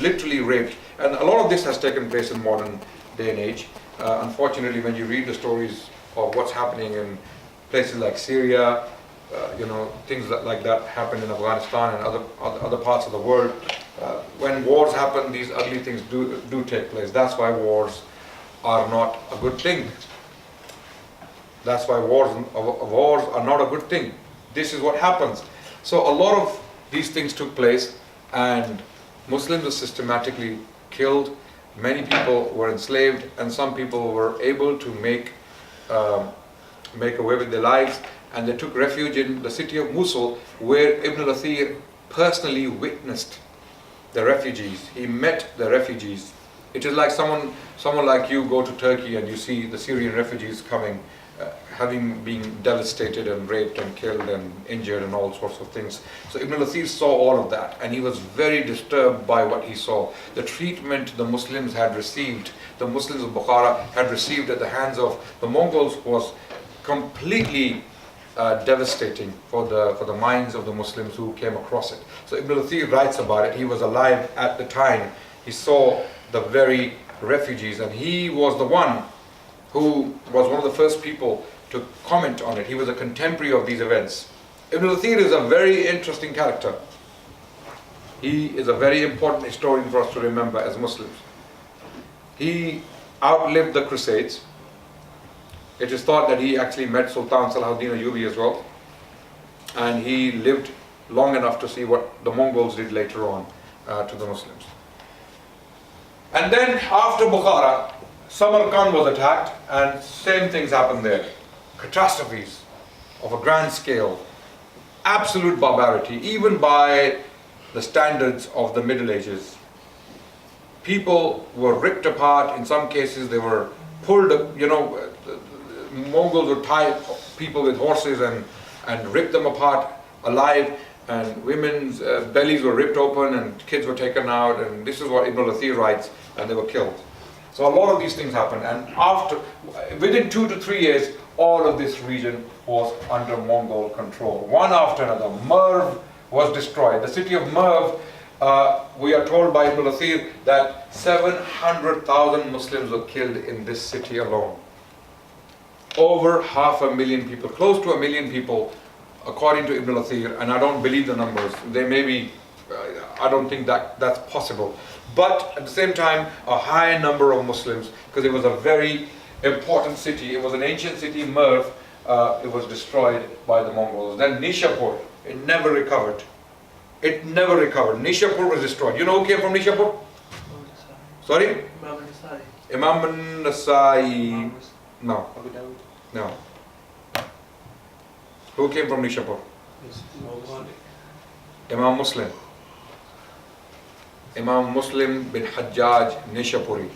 literally raped. And a lot of this has taken place in modern day and age. Unfortunately, when you read the stories of what's happening in places like Syria, things like that happen in Afghanistan and other parts of the world. When wars happen, these ugly things do take place. That's why wars are not a good thing. That's why wars are not a good thing. This is what happens. So a lot of these things took place, and Muslims were systematically killed. Many people were enslaved, and some people were able to make away with their lives, and they took refuge in the city of Mosul, where Ibn al-Athir personally witnessed the refugees. He met the refugees. It is like someone like you go to Turkey and you see the Syrian refugees coming, having been devastated and raped and killed and injured and all sorts of things. So Ibn al-Athir saw all of that, and he was very disturbed by what he saw. The treatment the Muslims had received, the Muslims of Bukhara had received at the hands of the Mongols, was completely devastating for the minds of the Muslims who came across it. So Ibn al-Athir writes about it. He was alive at the time. He saw the very refugees, and he was the one who was one of the first people to comment on it. He was a contemporary of these events. Ibn al-Athir is a very interesting character. He is a very important historian for us to remember as Muslims. He outlived the Crusades. It is thought that he actually met Sultan Salahuddin Ayyubi as well, and he lived long enough to see what the Mongols did later on to the Muslims. And then after Bukhara, Samarkand was attacked, and same things happened there. Catastrophes of a grand scale, absolute barbarity, even by the standards of the Middle Ages. People were ripped apart. In some cases they were pulled, Mongols would tie people with horses and rip them apart alive, and women's bellies were ripped open and kids were taken out, and this is what Ibn al-Athir writes, and they were killed. So a lot of these things happened, and within 2 to 3 years, all of this region was under Mongol control, one after another. Merv was destroyed. The city of Merv, we are told by Ibn al-Athir that 700,000 Muslims were killed in this city alone. Over 500,000 people, close to 1 million people, according to Ibn al-Athir, and I don't believe the numbers. They may be, I don't think that's possible. But at the same time, a high number of Muslims, because it was a very important city. It was an ancient city, Merv. It was destroyed by the Mongols. Then Nishapur, it never recovered. It never recovered. Nishapur was destroyed. You know who came from Nishapur? Sorry? Imam Nasai. No. No. Who came from Nishapur? Imam Muslim. Imam Muslim bin Hajjaj Nishapuri.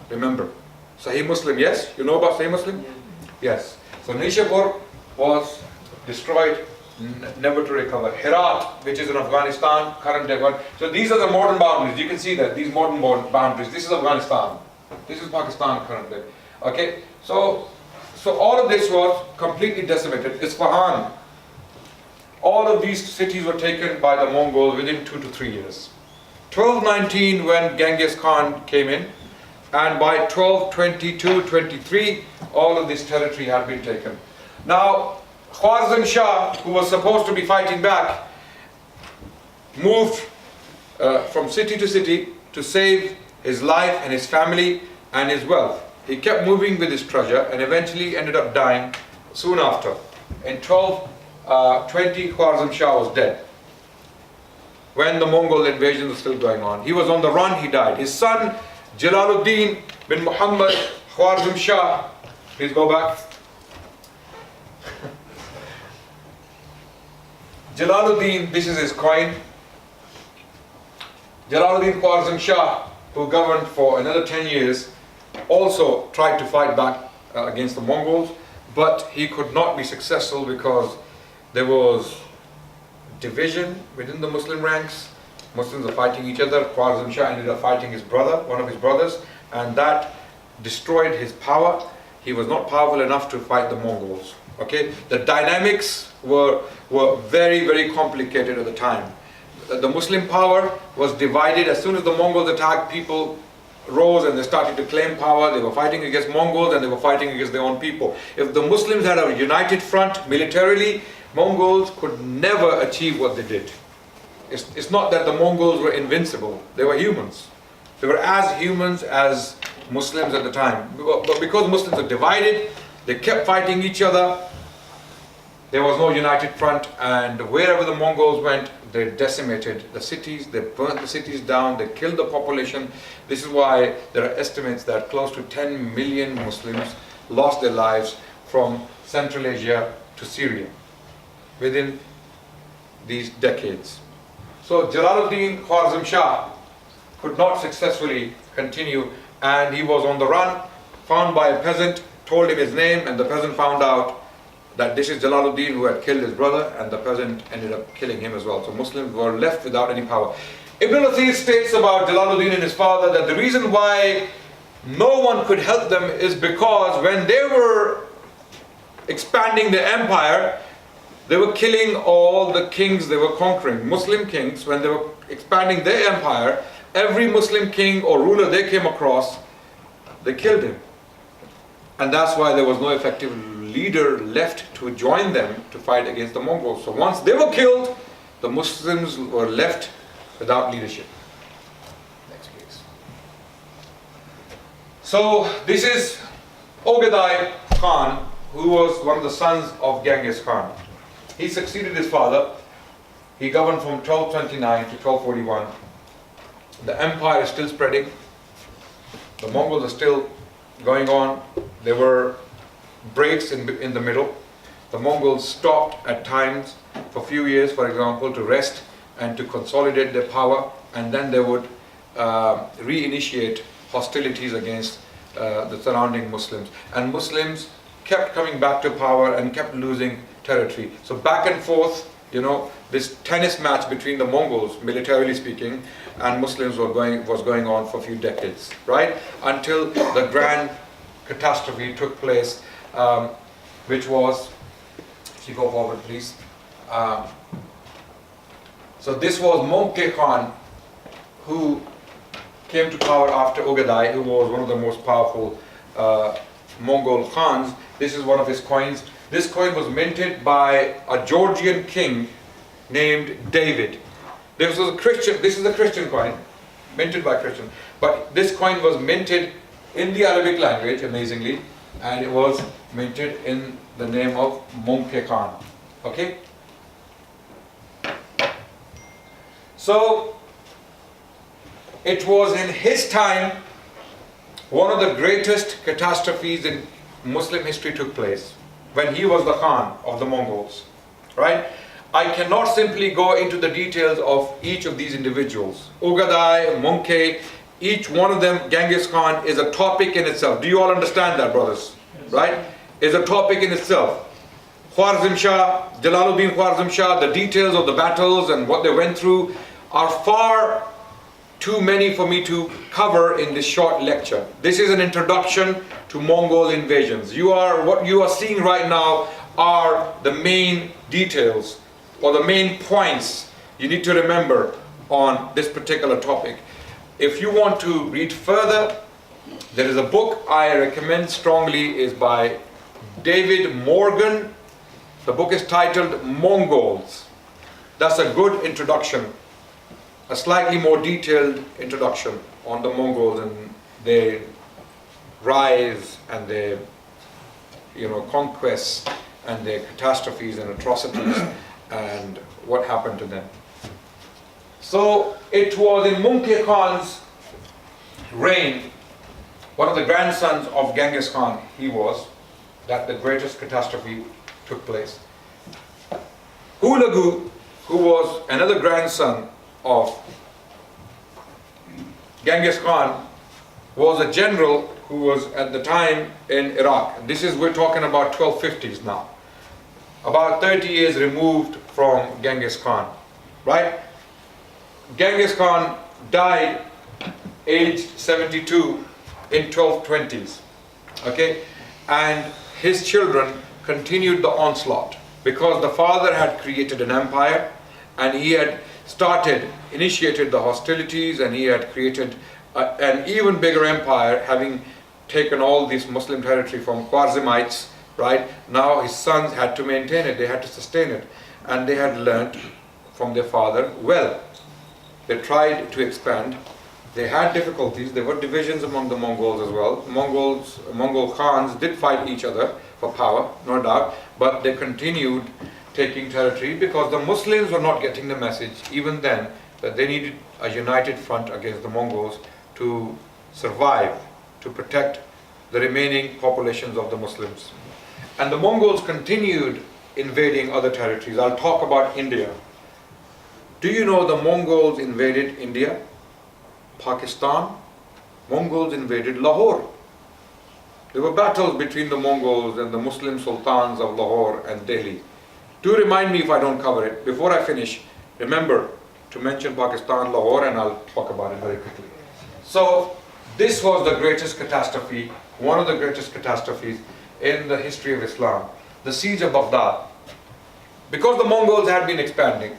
Remember? Sahih Muslim, yes? You know about Sahih Muslim? Yes. So Nishapur was destroyed, never to recover. Herat, which is in Afghanistan, current day one. So these are the modern boundaries. You can see that, these modern boundaries. This is Afghanistan. This is Pakistan current day. Okay? So all of this was completely decimated. Isfahan. All of these cities were taken by the Mongols within 2 to 3 years. 1219 when Genghis Khan came in, and by 1222-23 all of this territory had been taken. Now Khwarazm Shah, who was supposed to be fighting back, moved from city to city to save his life and his family and his wealth. He kept moving with his treasure and eventually ended up dying soon after. In 1220, Khwarazm Shah was dead, when the Mongol invasions were still going on. He was on the run, he died. His son Jalaluddin bin Muhammad Khwarazm Shah, please go back. Jalaluddin, this is his coin. Jalaluddin Khwarazm Shah, who governed for another 10 years, also tried to fight back against the Mongols, but he could not be successful because there was division within the Muslim ranks. Muslims are fighting each other. Khwarazm Shah ended up fighting his brother, one of his brothers, and that destroyed his power. He was not powerful enough to fight the Mongols. Okay, the dynamics were very, very complicated at the time. the Muslim power was divided. As soon as the Mongols attacked, people rose and they started to claim power. They were fighting against Mongols and they were fighting against their own people. If the Muslims had a united front militarily, Mongols could never achieve what they did. It's not that the Mongols were invincible. They were humans. They were as humans as Muslims at the time. But because Muslims were divided, they kept fighting each other. There was no united front, and wherever the Mongols went, they decimated the cities, they burnt the cities down, they killed the population. This is why there are estimates that close to 10 million Muslims lost their lives from Central Asia to Syria within these decades. So Jalaluddin Khwarizm Shah could not successfully continue, and he was on the run, found by a peasant, told him his name, and the peasant found out that this is Jalaluddin who had killed his brother, and the peasant ended up killing him as well. So Muslims were left without any power. Ibn al-Athir states about Jalaluddin and his father that the reason why no one could help them is because when they were expanding their empire, they were killing all the kings they were conquering. Muslim kings, when they were expanding their empire, every Muslim king or ruler they came across, they killed him. And that's why there was no effective leader left to join them to fight against the Mongols. So once they were killed, the Muslims were left without leadership. Next please. So this is Ogedai Khan, who was one of the sons of Genghis Khan. He succeeded his father. He governed from 1229 to 1241. The empire is still spreading. The Mongols are still going on. There were breaks in the middle. The Mongols stopped at times for a few years, for example, to rest and to consolidate their power, and then they would reinitiate hostilities against the surrounding Muslims. And Muslims kept coming back to power and kept losing territory. So back and forth, you know, this tennis match between the Mongols, militarily speaking, and Muslims was going on for a few decades, right? Until the grand catastrophe took place, which was, if you go forward please. So this was Mongke Khan, who came to power after Ogedai, who was one of the most powerful Mongol Khans. This is one of his coins. This coin was minted by a Georgian king named David. This is a Christian coin, minted by Christian. But this coin was minted in the Arabic language, amazingly, and it was minted in the name of Mongke Khan. Okay? So, it was in his time one of the greatest catastrophes in Muslim history took place, when he was the Khan of the Mongols, right? I cannot simply go into the details of each of these individuals. Ogedai, Mongke, each one of them, Genghis Khan, is a topic in itself. Do you all understand that, brothers? Yes. Right? Is a topic in itself. Khwarizm Shah, Jalaluddin Khwarizm Shah, the details of the battles and what they went through are far too many for me to cover in this short lecture. This is an introduction to Mongol invasions. What you are seeing right now are the main details or the main points you need to remember on this particular topic. If you want to read further, there is a book I recommend strongly, is by David Morgan. The book is titled Mongols. That's a good introduction, a slightly more detailed introduction on the Mongols and their rise and their conquests and their catastrophes and atrocities and what happened to them. So it was in Mongke Khan's reign, one of the grandsons of Genghis Khan, he was, that the greatest catastrophe took place. Hulagu, who was another grandson of Genghis Khan, was a general who was at the time in Iraq. We're talking about 1250s now. About 30 years removed from Genghis Khan, right? Genghis Khan died aged 72 in 1220s, okay? And his children continued the onslaught because the father had created an empire and he had initiated the hostilities, and he had created an even bigger empire, having taken all this Muslim territory from Khwarizmites, right? Now his sons had to maintain it, they had to sustain it, and they had learnt from their father well. They tried to expand. They had difficulties. There were divisions among the Mongols as well. Mongol Khans did fight each other for power, no doubt, but they continued taking territory because the Muslims were not getting the message, even then, that they needed a united front against the Mongols to survive, to protect the remaining populations of the Muslims. And the Mongols continued invading other territories. I'll talk about India. Do you know the Mongols invaded India? Pakistan? Mongols invaded Lahore. There were battles between the Mongols and the Muslim sultans of Lahore and Delhi. Do remind me if I don't cover it. Before I finish, remember to mention Pakistan, Lahore, and I'll talk about it very quickly. So, this was the greatest catastrophe, one of the greatest catastrophes in the history of Islam, the siege of Baghdad. Because the Mongols had been expanding,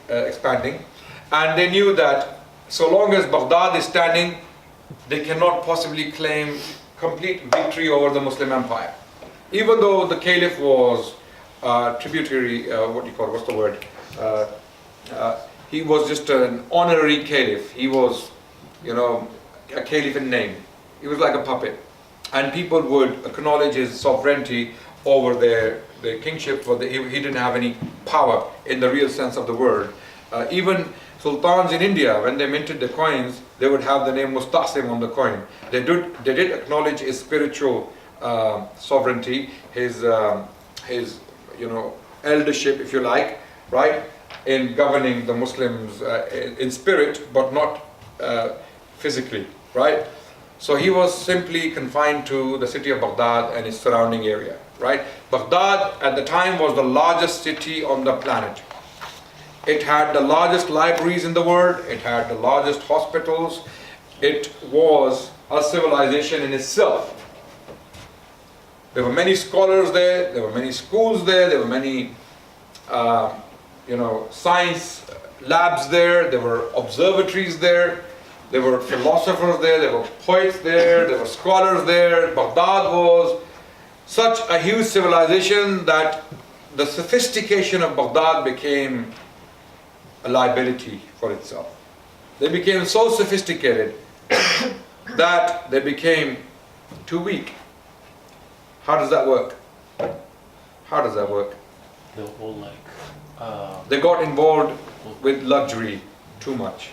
and they knew that so long as Baghdad is standing, they cannot possibly claim complete victory over the Muslim empire. Even though the caliph was tributary, he was just an honorary caliph. He was, a caliph in name. He was like a puppet. And people would acknowledge his sovereignty over their kingship, but he didn't have any power in the real sense of the word. Even sultans in India, when they minted the coins, they would have the name Mustasim on the coin. They did acknowledge his spiritual sovereignty, his eldership, if you like, right, in governing the Muslims in spirit, but not physically, right? So he was simply confined to the city of Baghdad and its surrounding area, right? Baghdad at the time was the largest city on the planet. It had the largest libraries in the world, it had the largest hospitals, it was a civilization in itself. There were many scholars there were many schools there were many science labs there were observatories there were philosophers there were poets there were scholars there. Baghdad was such a huge civilization that the sophistication of Baghdad became a liability for itself. They became so sophisticated that they became too weak. How does that work? How does that work? The whole They got involved with luxury too much.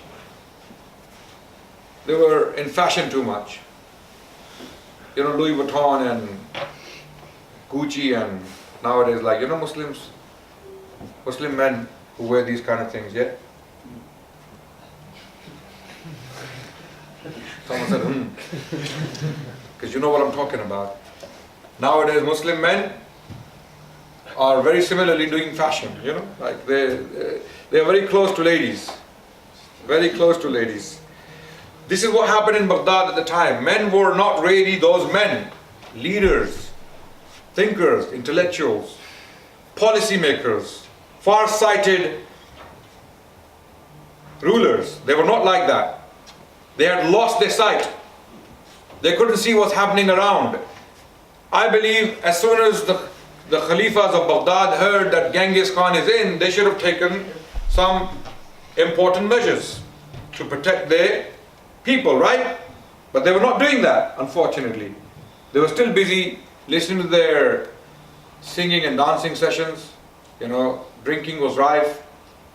They were in fashion too much. Louis Vuitton and Gucci, and nowadays, Muslim men who wear these kind of things, yeah? Someone said, because you know what I'm talking about. Nowadays, Muslim men are very similarly doing fashion, like they are very close to ladies. Very close to ladies. This is what happened in Baghdad at the time. Men were not really those men, leaders, thinkers, intellectuals, policymakers, far-sighted rulers. They were not like that. They had lost their sight. They couldn't see what's happening around. I believe as soon as the Khalifas of Baghdad heard that Genghis Khan is in, they should have taken some important measures to protect their people, right? But they were not doing that, unfortunately. They were still busy listening to their singing and dancing sessions. Drinking was rife.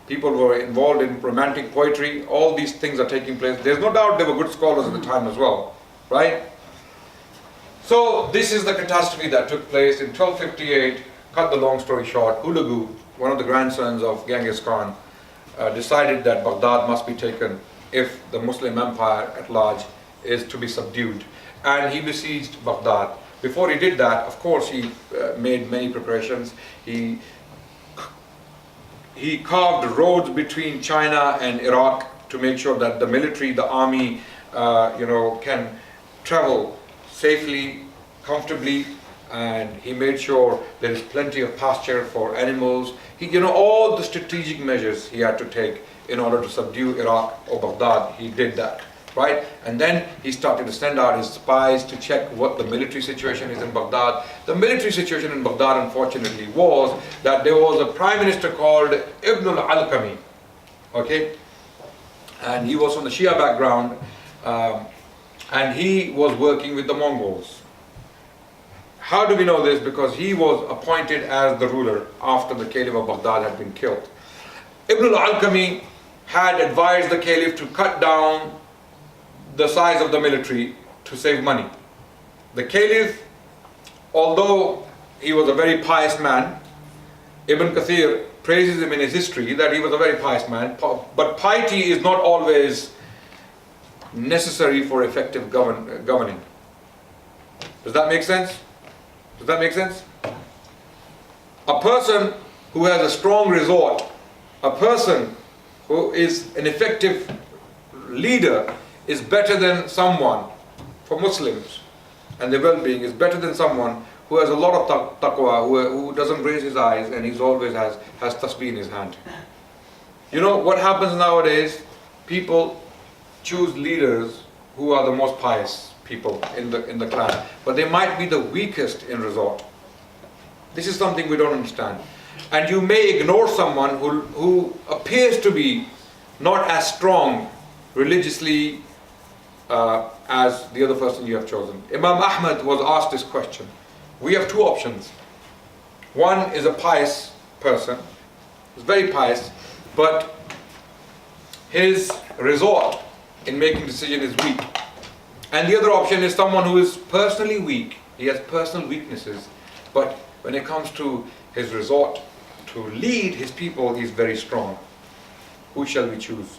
People were involved in romantic poetry. All these things are taking place. There's no doubt they were good scholars at the time as well, right? So this is the catastrophe that took place in 1258. Cut the long story short, Hulagu, one of the grandsons of Genghis Khan, decided that Baghdad must be taken if the Muslim empire at large is to be subdued. And he besieged Baghdad. Before he did that, of course, he made many preparations. He carved roads between China and Iraq to make sure that the military, the army, can travel safely, comfortably, and he made sure there is plenty of pasture for animals. All the strategic measures he had to take in order to subdue Iraq or Baghdad, he did that, right? And then he started to send out his spies to check what the military situation is in Baghdad. The military situation in Baghdad, unfortunately, was that there was a prime minister called Ibn al-Alqami, okay? And he was from the Shia background, and he was working with the Mongols. How do we know this? Because he was appointed as the ruler after the Caliph of Baghdad had been killed. Ibn al-Alqami had advised the Caliph to cut down the size of the military to save money. The Caliph, although he was a very pious man, Ibn Kathir praises him in his history that he was a very pious man, but piety is not always necessary for effective governing. Does that make sense? Does that make sense? A person who has a strong resort, a person who is an effective leader is better than someone, for Muslims and their well-being, is better than someone who has a lot of taqwa, who doesn't raise his eyes and he's always has tasbih in his hand. You know what happens nowadays? People choose leaders who are the most pious people in the clan, but they might be the weakest in resort. This is something we don't understand. And you may ignore someone who appears to be not as strong religiously as the other person you have chosen. Imam Ahmad was asked this question. We have two options. One is a pious person, he's very pious, but his resort in making decision is weak. And the other option is someone who is personally weak, he has personal weaknesses, but when it comes to his resort to lead his people, he's very strong. Who shall we choose?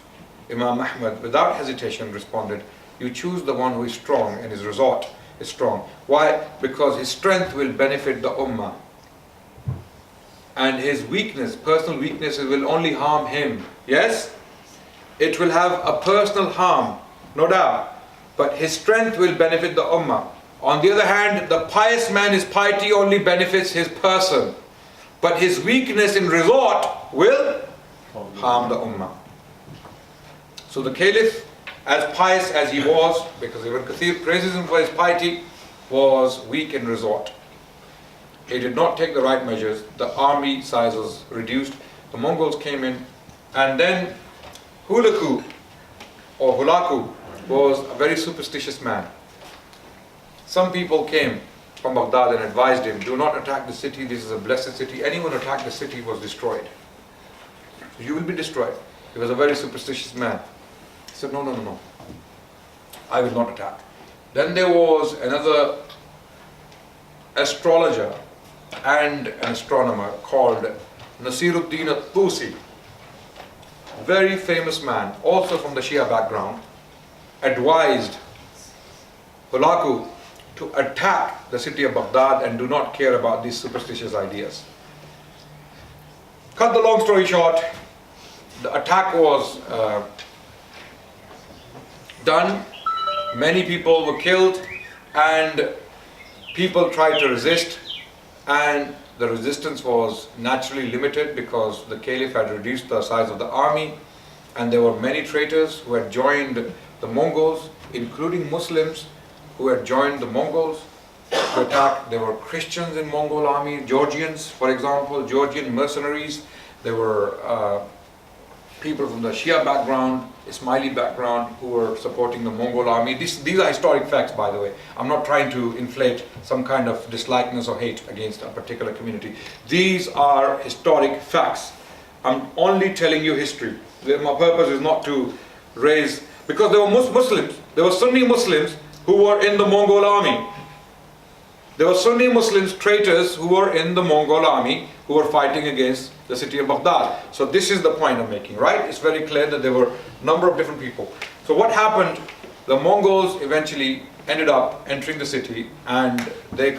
Imam Ahmad, without hesitation, responded, you choose the one who is strong and his resort is strong. Why? Because his strength will benefit the ummah. And his weakness, personal weaknesses, will only harm him. Yes? It will have a personal harm, no doubt. But his strength will benefit the ummah. On the other hand, the pious man, his piety only benefits his person. But his weakness in resort will harm the ummah. So the Caliph, as pious as he was, because Ibn Kathir praises him for his piety, was weak in resort. He did not take the right measures. The army size was reduced. The Mongols came in, and then Hulaku was a very superstitious man. Some people came from Baghdad and advised him, do not attack the city, this is a blessed city. Anyone who attacked the city was destroyed. You will be destroyed. He was a very superstitious man. He said, no, I will not attack. Then there was another astrologer and an astronomer called Nasiruddin al-Tusi, very famous man, also from the Shia background, advised Hulaku to attack the city of Baghdad and do not care about these superstitious ideas. Cut the long story short, the attack was done, many people were killed, and people tried to resist, and the resistance was naturally limited because the Caliph had reduced the size of the army, and there were many traitors who had joined the Mongols, including Muslims who had joined the Mongols to attack. There were Christians in Mongol army, Georgians, for example, Georgian mercenaries. There were people from the Shia background, Ismaili background, who were supporting the Mongol army. These are historic facts, by the way. I'm not trying to inflate some kind of dislikeness or hate against a particular community. These are historic facts. I'm only telling you history. My purpose is not to raise, because there were Muslims, there were Sunni Muslims who were in the Mongol army. There were Sunni Muslims, traitors, who were in the Mongol army, who were fighting against the city of Baghdad. So this is the point I'm making, right? It's very clear that there were a number of different people. So what happened? The Mongols eventually ended up entering the city, and they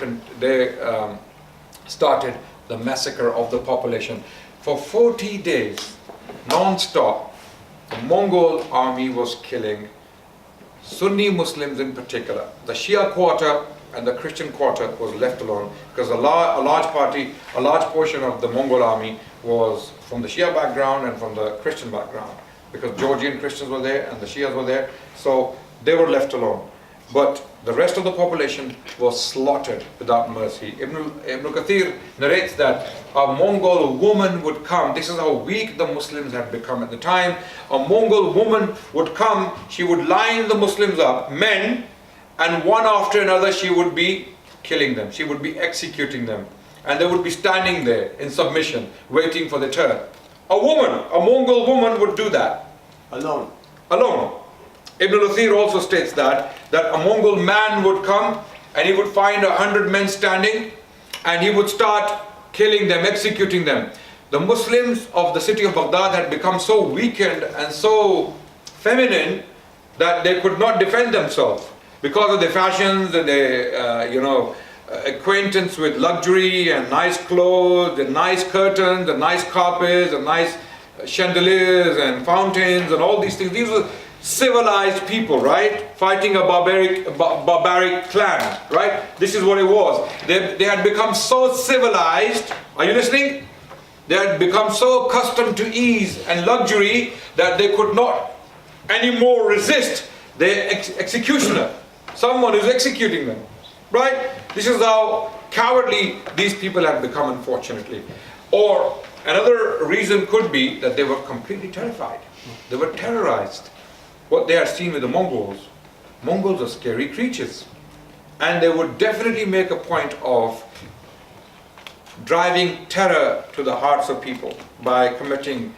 started the massacre of the population. For 40 days, non-stop, the Mongol army was killing Sunni Muslims in particular. The Shia quarter and the Christian quarter was left alone, because a large portion of the Mongol army was from the Shia background and from the Christian background, because Georgian Christians were there and the Shias were there, so they were left alone. But the rest of the population was slaughtered without mercy. Ibn Kathir narrates that a Mongol woman would come. This is how weak the Muslims had become at the time. A Mongol woman would come, she would line the Muslims up, men, and one after another she would be killing them. She would be executing them. And they would be standing there in submission, waiting for the turn. A Mongol woman would do that. Alone. Ibn Kathir also states that a Mongol man would come and he would find 100 men standing and he would start killing them, executing them. The Muslims of the city of Baghdad had become so weakened and so feminine that they could not defend themselves because of their fashions and their acquaintance with luxury and nice clothes and nice curtains and nice carpets and nice chandeliers and fountains and all these things. These were civilized people, right? Fighting a barbaric clan, right? This is what it was. They had become so civilized. Are you listening? They had become so accustomed to ease and luxury that they could not anymore resist their executioner, someone who's executing them, right? This is how cowardly these people had become, unfortunately. Or another reason could be that they were completely terrified. They were terrorized. What they had seen with the Mongols are scary creatures. And they would definitely make a point of driving terror to the hearts of people by committing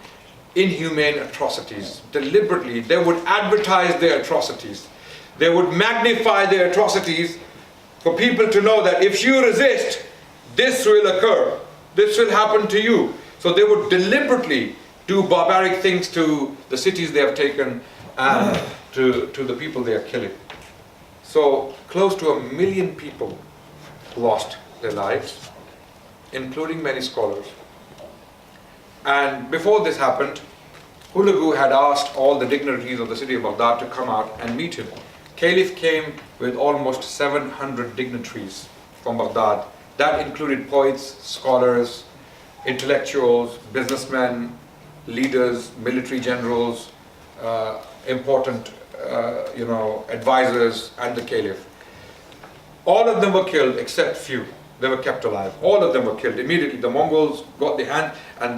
inhumane atrocities. Deliberately, they would advertise their atrocities. They would magnify their atrocities for people to know that if you resist, this will occur. This will happen to you. So they would deliberately do barbaric things to the cities they have taken and to the people they are killing. So close to 1 million people lost their lives, including many scholars. And before this happened, Hulagu had asked all the dignitaries of the city of Baghdad to come out and meet him. Caliph came with almost 700 dignitaries from Baghdad. That included poets, scholars, intellectuals, businessmen, leaders, military generals, important advisors, and the Caliph. All of them were killed except few. They were kept alive. All of them were killed immediately. The Mongols got the hand, and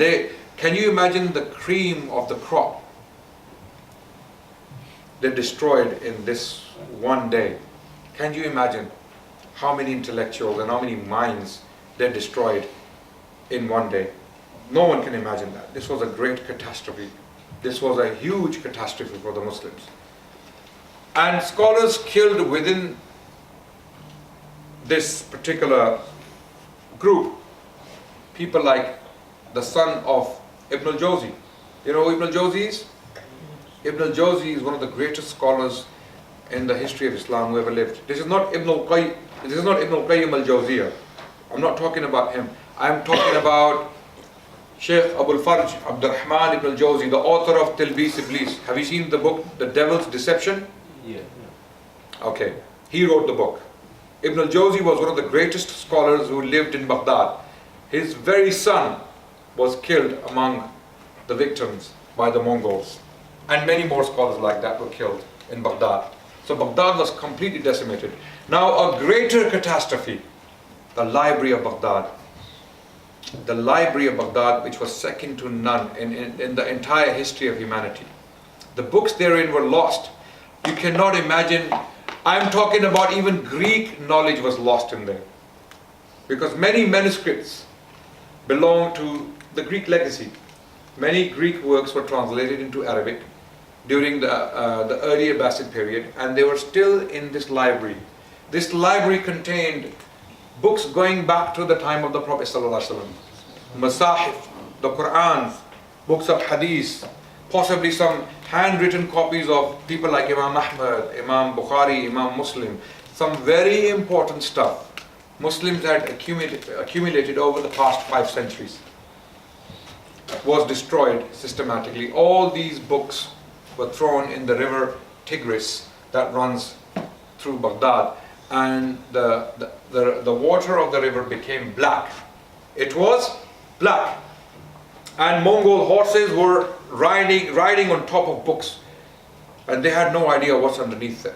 can you imagine the cream of the crop they destroyed in this one day? Can you imagine how many intellectuals and how many minds they destroyed in one day? No one can imagine that. This was a great catastrophe. This was a huge catastrophe for the Muslims. And scholars killed within this particular group people like the son of Ibn al-Jawzi. You know who Ibn al-Jawzi is? Ibn al-Jawzi is one of the greatest scholars in the history of Islam who ever lived. This is not Ibn al-Qayyim al-Jawziyah. I'm not talking about him. I'm talking about Sheikh Abul Farj Abdurrahman Ibn al-Jawzi, the author of Tilbis Iblis. Have you seen the book, The Devil's Deception? Yeah. Okay. He wrote the book. Ibn al-Jawzi was one of the greatest scholars who lived in Baghdad. His very son was killed among the victims by the Mongols. And many more scholars like that were killed in Baghdad. So Baghdad was completely decimated. Now a greater catastrophe, the Library of Baghdad. The Library of Baghdad, which was second to none in the entire history of humanity. The books therein were lost. You cannot imagine. I'm talking about even Greek knowledge was lost in there. Because many manuscripts belong to the Greek legacy. Many Greek works were translated into Arabic during the early Abbasid period, and they were still in this library. This library contained books going back to the time of the Prophet ﷺ. Masahif, the Qur'an, books of Hadith, possibly some handwritten copies of people like Imam Ahmad, Imam Bukhari, Imam Muslim. Some very important stuff Muslims had accumulated over the past 5 centuries was destroyed systematically. All these books were thrown in the river Tigris that runs through Baghdad, and the water of the river became black. It was black. And Mongol horses were riding on top of books, and they had no idea what's underneath them.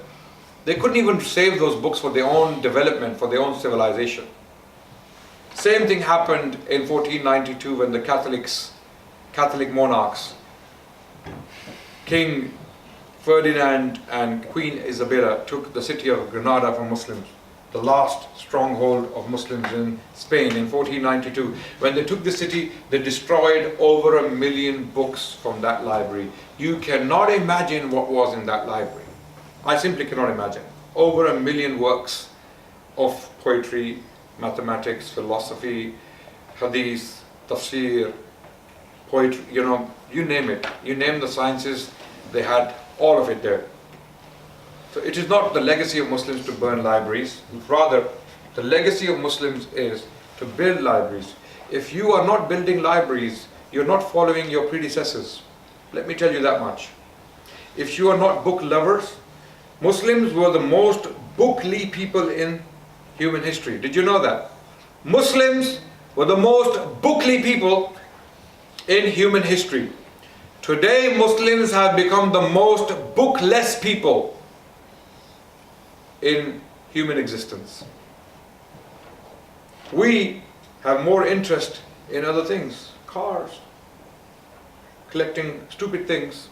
They couldn't even save those books for their own development, for their own civilization. Same thing happened in 1492 when the Catholic monarchs, King Ferdinand and Queen Isabella, took the city of Granada from Muslims, the last stronghold of Muslims in Spain in 1492. When they took the city, they destroyed over 1 million books from that library. You cannot imagine what was in that library. I simply cannot imagine. Over 1 million works of poetry, mathematics, philosophy, hadith, tafsir, poetry, you name it. You name the sciences, they had all of it there. So it is not the legacy of Muslims to burn libraries. Rather, the legacy of Muslims is to build libraries. If you are not building libraries, you're not following your predecessors. Let me tell you that much. If you are not book lovers, Muslims were the most bookly people in human history. Did you know that? Muslims were the most bookly people in human history. Today, Muslims have become the most bookless people in human existence. We have more interest in other things, cars, collecting stupid things,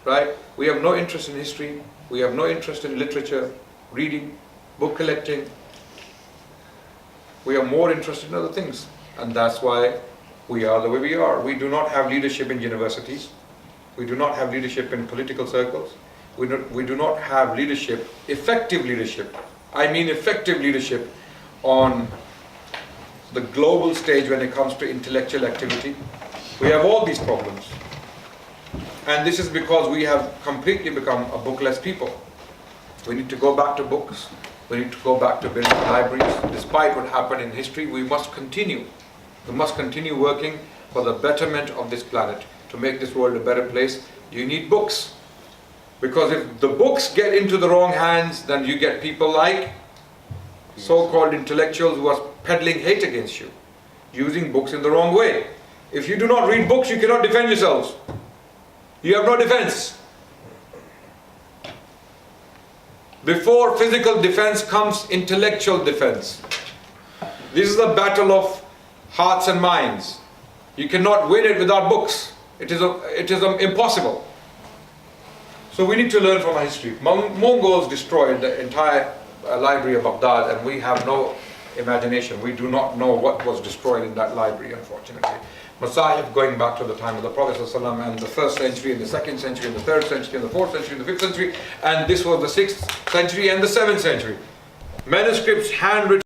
right? We have no interest in history, we have no interest in literature, reading, book collecting. We are more interested in other things, and that's why we are the way we are. We do not have leadership in universities, we do not have leadership in political circles, we do not have leadership, effective leadership. I mean effective leadership on the global stage when it comes to intellectual activity. We have all these problems. And this is because we have completely become a bookless people. We need to go back to books. We need to go back to building libraries. Despite what happened in history, we must continue. We must continue working for the betterment of this planet. To make this world a better place, you need books. Because if the books get into the wrong hands, then you get people like so-called intellectuals who are peddling hate against you, using books in the wrong way. If you do not read books, you cannot defend yourselves. You have no defense. Before physical defense comes intellectual defense. This is a battle of hearts and minds. You cannot win it without books. It is impossible. So we need to learn from our history. Mongols destroyed the entire library of Baghdad, and we have no imagination. We do not know what was destroyed in that library, unfortunately. Masahib going back to the time of the Prophet ﷺ, and the 1st century, and the 2nd century, and the 3rd century, and the 4th century, and the 5th century, and this was the 6th century and the 7th century. Manuscripts handwritten